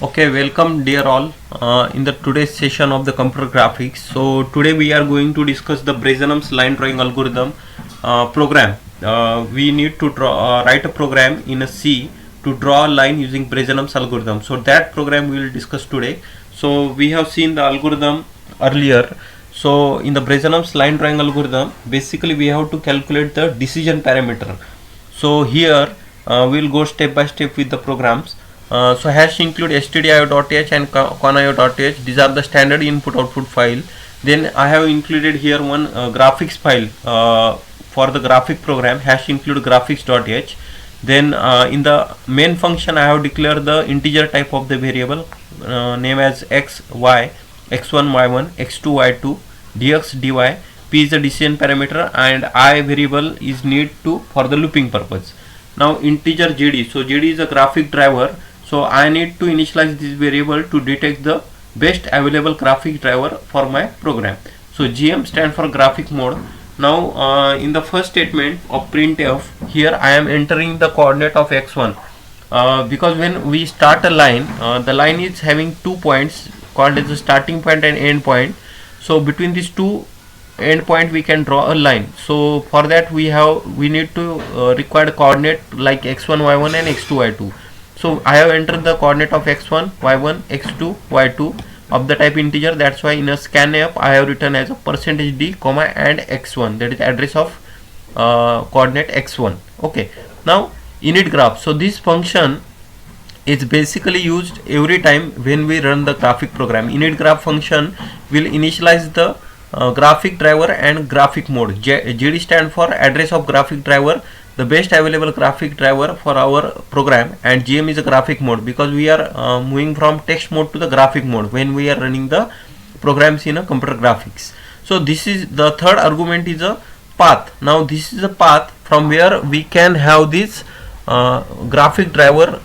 Okay, welcome dear all in the today's session of the computer graphics. So today we are going to discuss the Bresenham's line drawing algorithm program. We need to write a program in a C to draw a line using Bresenham's algorithm. So that program we will discuss today. So we have seen the algorithm earlier. So in the Bresenham's line drawing algorithm, basically we have to calculate the decision parameter. So here we'll go step by step with the programs. So hash include stdio.h and conio.h. These are the standard input output file. Then I have included here one graphics file for the graphic program, hash include graphics.h. Then in the main function I have declared the integer type of the variable name as x, y, x1, y1, x2, y2, dx, dy. P is the decision parameter and I variable is need to for the looping purpose. Now integer GD. So GD is a graphic driver. So I need to initialize this variable to detect the best available graphic driver for my program. So GM stand for graphic mode. Now in the first statement of printf, here I am entering the coordinate of x1 because when we start a line, the line is having 2 points called as the starting point and end point. So between these two end point we can draw a line. So for that we need to require coordinate like x1, y1 and x2, y2. So I have entered the coordinate of x1, y1, x2, y2 of the type integer. That's why in a scanf I have written as a %d comma and x1, that is address of coordinate x1. Okay, now init graph. So this function is basically used every time when we run the graphic program. Init graph function will initialize the graphic driver and graphic mode. GD stand for address of graphic driver, the best available graphic driver for our program, and GM is a graphic mode because we are moving from text mode to the graphic mode when we are running the programs in a computer graphics. So this is the third argument is a path. Now this is a path from where we can have this graphic driver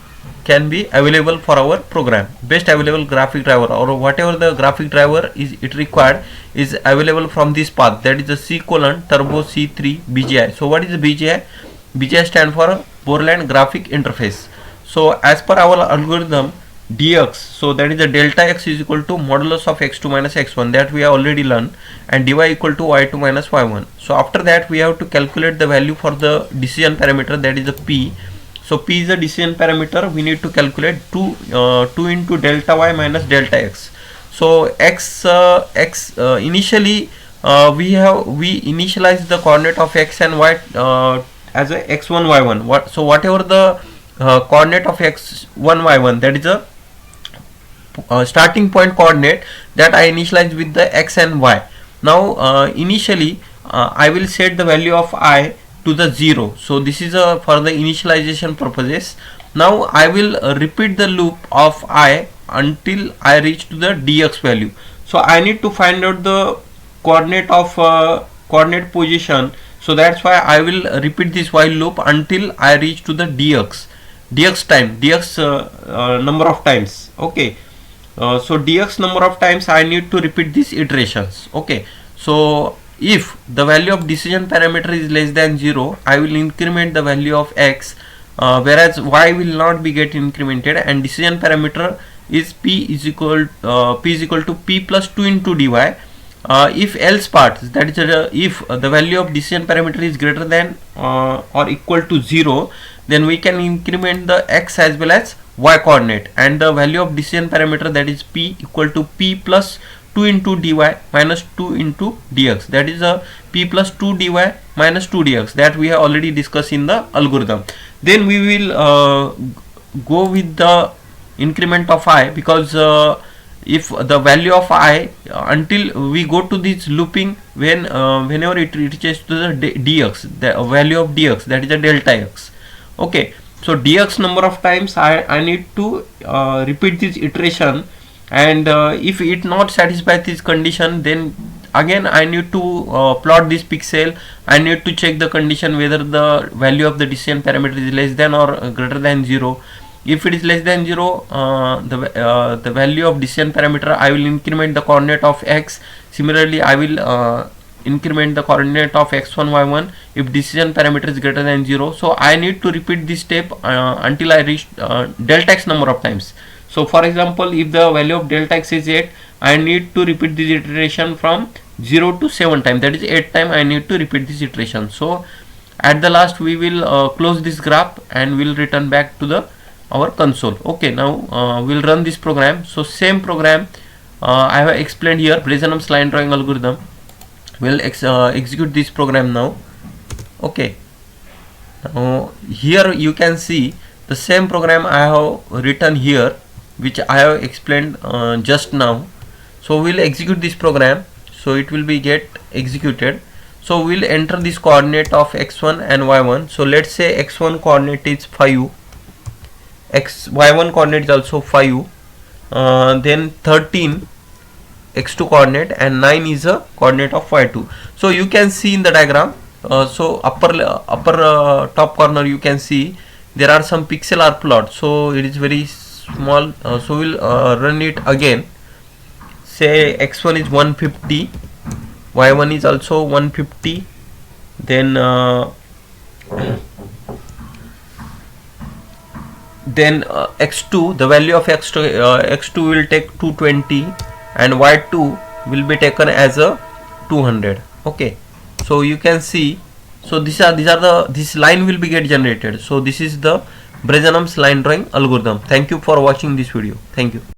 can be available for our program. Best available graphic driver or whatever the graphic driver is it required is available from this path, that is the C colon turbo C3 BGI. So what is the BGI? BGI stand for Borland graphic interface. So as per our algorithm dx, so that is the delta x is equal to modulus of x2 minus x1, that we have already learned, and dy equal to y2 minus y1. So after that we have to calculate the value for the decision parameter, that is the p. So p is the decision parameter. We need to calculate 2 into delta y minus delta x. So x initially we initialize the coordinate of x and y as a x1 y1. So whatever the coordinate of x1 y1, that is a starting point coordinate that I initialize with the x and y. Now initially I will set the value of I to the 0. So this is for the initialization purposes. Now I will repeat the loop of I until I reach to the dx value. So I need to find out the coordinate of coordinate position. So that's why I will repeat this while loop until I reach to the dx number of times. Okay, so dx number of times I need to repeat these iterations. Okay, so if the value of decision parameter is less than 0, I will increment the value of x, whereas y will not be get incremented, and decision parameter is p is equal to p plus 2 into dy. If else part, that is if the value of decision parameter is greater than or equal to 0, then we can increment the x as well as y coordinate, and the value of decision parameter, that is p, equal to p plus 2 into dy minus 2 into dx, that is a p plus 2 dy minus 2 dx, that we have already discussed in the algorithm. Then we will go with the increment of I, because if the value of I until we go to this looping, when whenever it reaches to the dx, the value of dx, that is a delta x. Okay, so dx number of times I need to repeat this iteration, and if it not satisfy this condition, then again I need to plot this pixel. I need to check the condition whether the value of the decision parameter is less than or greater than 0. If it is less than 0, the value of decision parameter, I will increment the coordinate of x. Similarly I will increment the coordinate of x1 y1 if decision parameter is greater than 0. So I need to repeat this step until I reach delta x number of times. So for example, if the value of delta x is 8, I need to repeat this iteration from 0 to 7 times, that is 8 times I need to repeat this iteration. So at the last we will close this graph and we'll return back to our console. Okay, now we'll run this program. So same program I have explained here, Bresenham's line drawing algorithm. We'll execute this program now. Okay, now here you can see the same program I have written here, which I have explained just now. So we'll execute this program, so it will be get executed. So we'll enter this coordinate of x1 and y1. So let's say x1 coordinate is 5, y1 coordinate is also 5, then 13 x2 coordinate, and 9 is a coordinate of y2. So you can see in the diagram, so upper top corner you can see there are some pixel are plot, so it is very small. So we'll run it again. Say x1 is 150, y1 is also 150, then x2, the value of x2 will take 220, and y2 will be taken as a 200. Okay, so you can see, so this line will be get generated. So this is the Bresenham's line drawing algorithm. Thank you for watching this video. Thank you.